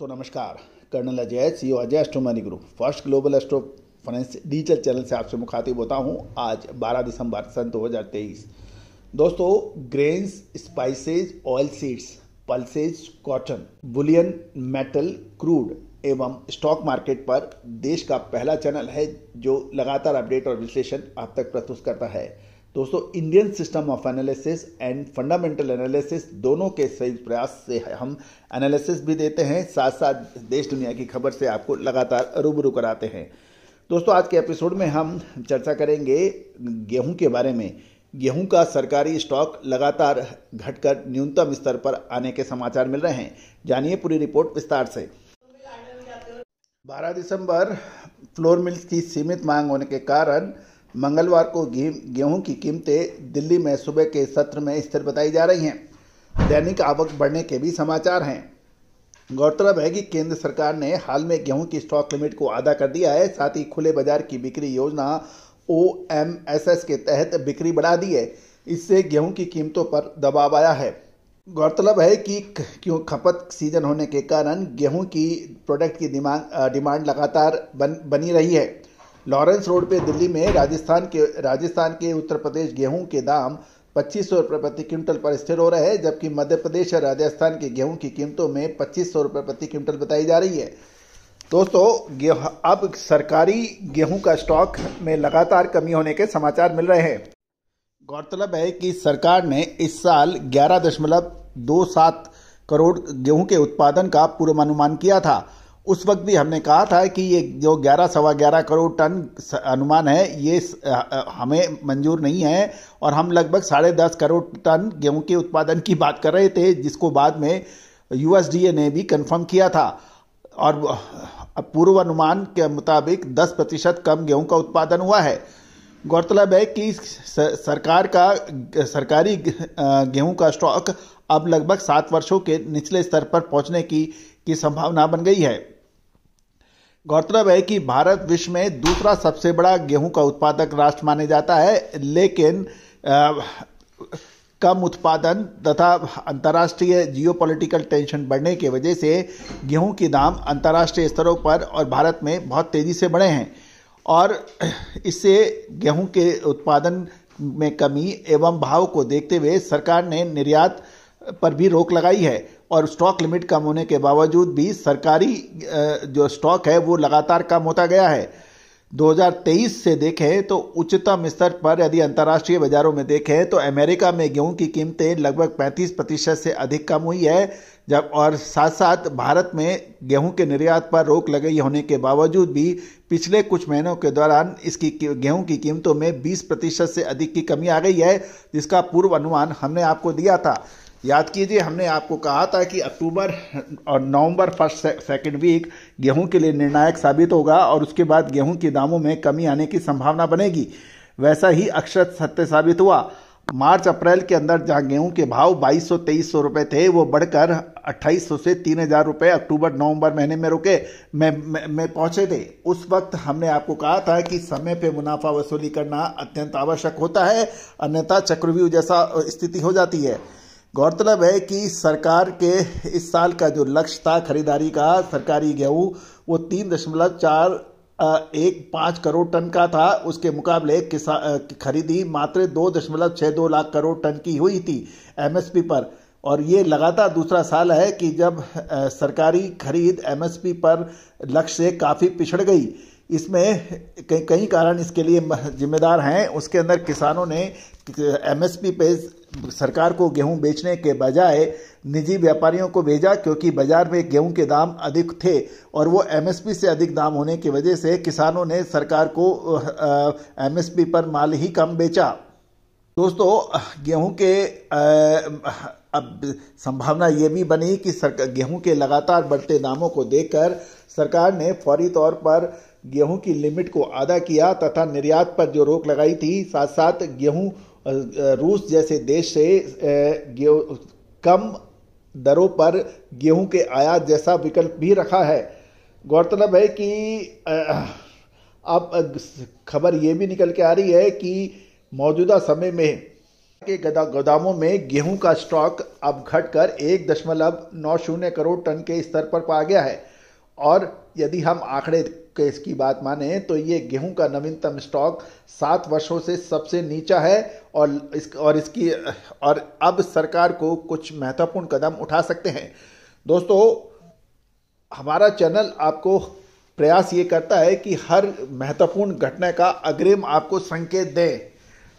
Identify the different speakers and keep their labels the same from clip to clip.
Speaker 1: दोस्तों नमस्कार। Colonel Ajay, CEO Ajay astro money group first global astro finance digital channel से आपसे मुखातिब होता हूं। आज 12 दिसंबर सन 2023। दोस्तों, grains, spices, oil seeds, pulses, cotton, Boolean, metal, crude एवं स्टॉक मार्केट पर देश का पहला चैनल है जो लगातार अपडेट और विश्लेषण आप तक प्रस्तुत करता है। दोस्तों, Indian system of analysis and fundamental analysis दोनों के संयुक्त प्रयास से हम एनालिसिस भी देते हैं, साथ साथ देश दुनिया की खबर से आपको लगातार रूबरू कराते हैं। दोस्तों, आज के एपिसोड में हम चर्चा करेंगे गेहूं के बारे में। गेहूं का सरकारी स्टॉक लगातार घटकर न्यूनतम स्तर पर आने के समाचार मिल रहे हैं। जानिए पूरी रिपोर्ट विस्तार से। 12 दिसंबर फ्लोर मिल्स की सीमित मांग होने के कारण मंगलवार को गेहूं की कीमतें दिल्ली में सुबह के सत्र में स्थिर बताई जा रही हैं। दैनिक आवक बढ़ने के भी समाचार हैं। गौरतलब है कि केंद्र सरकार ने हाल में गेहूं की स्टॉक लिमिट को आधा कर दिया है। साथ ही खुले बाजार की बिक्री योजना OMSS के तहत बिक्री बढ़ा दी है। इससे गेहूं की कीमतों पर दबाव आया है। गौरतलब है कि खपत सीजन होने के कारण गेहूं की प्रोडक्ट की डिमांड लगातार बनी रही है। लॉरेंस रोड पे दिल्ली में राजस्थान के उत्तर प्रदेश गेहूं के दाम 2500 रुपये प्रति क्विंटल पर स्थिर हो रहे हैं, जबकि मध्य प्रदेश और राजस्थान के गेहूं की कीमतों में 2500 रुपये प्रति क्विंटल बताई जा रही है। दोस्तों, अब सरकारी गेहूं का स्टॉक में लगातार कमी होने के समाचार मिल रहे हैं। गौरतलब है कि सरकार ने इस साल 11.27 करोड़ गेहूं के उत्पादन का पूर्वानुमान किया था। उस वक्त भी हमने कहा था कि ये जो 11-11.25 करोड़ टन अनुमान है ये हमें मंजूर नहीं है और हम लगभग 10.5 करोड़ टन गेहूं के उत्पादन की बात कर रहे थे, जिसको बाद में USDA ने भी कंफर्म किया था। और पूर्वानुमान के मुताबिक 10% कम गेहूं का उत्पादन हुआ है। गौरतलब है कि सरकारी गेहूं का स्टॉक अब लगभग 7 वर्षों के निचले स्तर पर पहुंचने की संभावना बन गई है। गौरतलब है कि भारत विश्व में दूसरा सबसे बड़ा गेहूं का उत्पादक राष्ट्र माने जाता है, लेकिन कम उत्पादन तथा अंतर्राष्ट्रीय जियोपॉलिटिकल टेंशन बढ़ने की वजह से गेहूं के दाम अंतर्राष्ट्रीय स्तरों पर और भारत में बहुत तेजी से बढ़े हैं और इससे गेहूं के उत्पादन में कमी एवं भाव को देखते हुए सरकार ने निर्यात पर भी रोक लगाई है और स्टॉक लिमिट कम होने के बावजूद भी सरकारी जो स्टॉक है वो लगातार कम होता गया है। 2023 से देखें तो उच्चतम स्तर पर यदि अंतर्राष्ट्रीय बाजारों में देखें तो अमेरिका में गेहूं की कीमतें लगभग 35% से अधिक कम हुई है, और साथ साथ भारत में गेहूं के निर्यात पर रोक लगाई होने के बावजूद भी पिछले कुछ महीनों के दौरान इसकी गेहूं की कीमतों में 20% से अधिक की कमी आ गई है, जिसका पूर्व अनुमान हमने आपको दिया था। याद कीजिए, हमने आपको कहा था कि अक्टूबर और नवंबर फर्स्ट सेकेंड वीक गेहूं के लिए निर्णायक साबित होगा और उसके बाद गेहूं के दामों में कमी आने की संभावना बनेगी। वैसा ही अक्षर सत्य साबित हुआ। मार्च अप्रैल के अंदर जहां गेहूं के भाव 2200-2300 रुपये थे, वो बढ़कर 2800 से 3000 रुपये अक्टूबर नवंबर महीने में में पहुंचे थे। उस वक्त हमने आपको कहा था कि समय पे मुनाफा वसूली करना अत्यंत आवश्यक होता है, अन्यथा चक्रव्यूह जैसा स्थिति हो जाती है। गौरतलब है कि सरकार के इस साल का जो लक्ष्य था खरीदारी का सरकारी गेहूं वो 3.415 करोड़ टन का था। उसके मुकाबले खरीदी मात्र 2.62 लाख करोड़ टन की हुई थी MSP पर, और ये लगातार दूसरा साल है कि जब सरकारी खरीद MSP पर लक्ष्य से काफ़ी पिछड़ गई। इसमें कई कारण इसके लिए जिम्मेदार हैं। उसके अंदर किसानों ने MSP पे सरकार को गेहूं बेचने के बजाय निजी व्यापारियों को भेजा, क्योंकि बाजार में गेहूं के दाम अधिक थे और वो MSP से अधिक दाम होने की वजह से किसानों ने सरकार को MSP पर माल ही कम बेचा। दोस्तों, गेहूं के अब संभावना ये भी बनी कि गेहूं के लगातार बढ़ते दामों को देखकर सरकार ने फौरी तौर पर गेहूं की लिमिट को आधा किया तथा निर्यात पर जो रोक लगाई थी, साथ साथ गेहूं रूस जैसे देश से कम दरों पर गेहूं के आयात जैसा विकल्प भी रखा है। गौरतलब है कि अब खबर ये भी निकल के आ रही है कि मौजूदा समय में के गोदामों में गेहूं का स्टॉक अब घटकर 1.90 करोड़ टन के स्तर पर पा गया है। और यदि हम आंकड़े के इसकी बात माने तो ये गेहूं का नवीनतम स्टॉक 7 वर्षों से सबसे नीचा है। और अब सरकार को कुछ महत्वपूर्ण कदम उठा सकते हैं। दोस्तों, हमारा चैनल आपको प्रयास ये करता है कि हर महत्वपूर्ण घटना का अग्रिम आपको संकेत दें।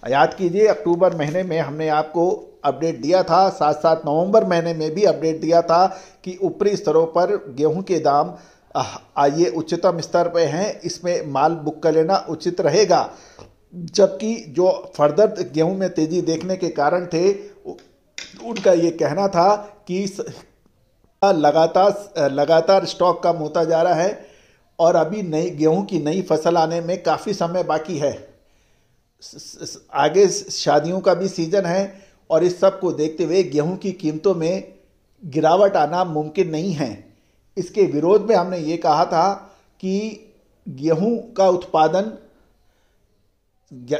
Speaker 1: याद कीजिए, अक्टूबर महीने में हमने आपको अपडेट दिया था, साथ साथ नवंबर महीने में भी अपडेट दिया था कि ऊपरी स्तरों पर गेहूं के दाम ये उच्चतम स्तर पे हैं, इसमें माल बुक कर लेना उचित रहेगा। जबकि जो फर्दर गेहूं में तेजी देखने के कारण थे, उनका ये कहना था कि लगातार स्टॉक कम होता जा रहा है और अभी नई गेहूं की नई फसल आने में काफ़ी समय बाकी है। आगे शादियों का भी सीजन है और इस सब को देखते हुए गेहूं की कीमतों में गिरावट आना मुमकिन नहीं है। इसके विरोध में हमने ये कहा था कि गेहूं का उत्पादन,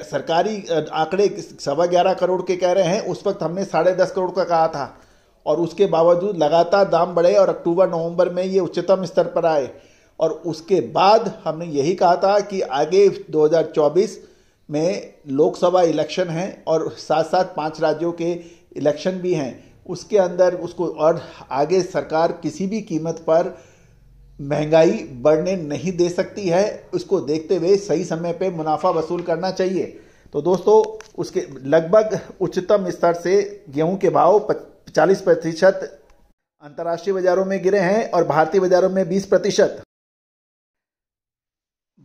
Speaker 1: सरकारी आंकड़े 11.25 करोड़ के कह रहे हैं, उस वक्त हमने 10.5 करोड़ का कहा था और उसके बावजूद लगातार दाम बढ़े और अक्टूबर नवंबर में ये उच्चतम स्तर पर आए। और उसके बाद हमने यही कहा था कि आगे 2024 में लोकसभा इलेक्शन हैं और साथ साथ 5 राज्यों के इलेक्शन भी हैं। उसके अंदर उसको और आगे सरकार किसी भी कीमत पर महंगाई बढ़ने नहीं दे सकती है। उसको देखते हुए सही समय पे मुनाफा वसूल करना चाहिए। तो दोस्तों, उसके लगभग उच्चतम स्तर से गेहूं के भाव 40% अंतर्राष्ट्रीय बाजारों में गिरे हैं और भारतीय बाजारों में 20%।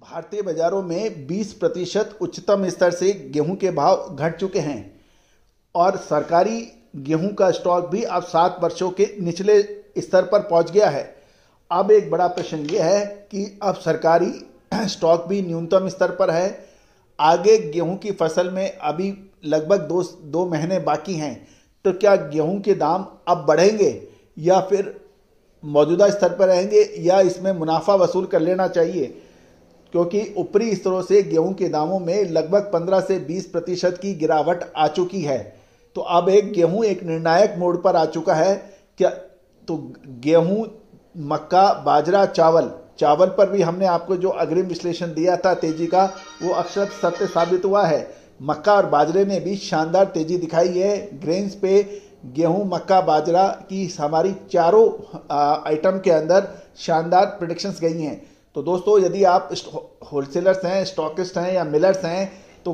Speaker 1: भारतीय बाजारों में 20% उच्चतम स्तर से गेहूं के भाव घट चुके हैं और सरकारी गेहूं का स्टॉक भी अब 7 वर्षों के निचले स्तर पर पहुंच गया है। अब एक बड़ा प्रश्न यह है कि अब सरकारी स्टॉक भी न्यूनतम स्तर पर है। आगे गेहूं की फसल में अभी लगभग 2 महीने बाकी हैं, तो क्या गेहूं के दाम अब बढ़ेंगे या फिर मौजूदा स्तर पर रहेंगे या इसमें मुनाफा वसूल कर लेना चाहिए? क्योंकि ऊपरी स्तरों से गेहूं के दामों में लगभग 15 से 20% की गिरावट आ चुकी है। तो अब गेहूं एक निर्णायक मोड़ पर आ चुका है। क्या तो गेहूं, मक्का, बाजरा, चावल पर भी हमने आपको जो अग्रिम विश्लेषण दिया था तेजी का, वो अक्षर सत्य साबित हुआ है। मक्का और बाजरे ने भी शानदार तेजी दिखाई है। ग्रेन्स पे गेहूं, मक्का, बाजरा की हमारी चारों आइटम के अंदर शानदार प्रेडिक्शंस गई हैं। तो दोस्तों, यदि आप होलसेलर्स हैं, स्टॉकिस्ट हैं या मिलर्स हैं, तो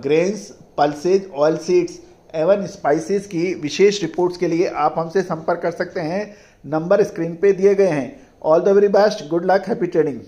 Speaker 1: ग्रेन्स, पल्सेज, ऑयल सीड्स एवं स्पाइसेस की विशेष रिपोर्ट्स के लिए आप हमसे संपर्क कर सकते हैं। नंबर स्क्रीन पे दिए गए हैं। All the very best, good luck, happy trading.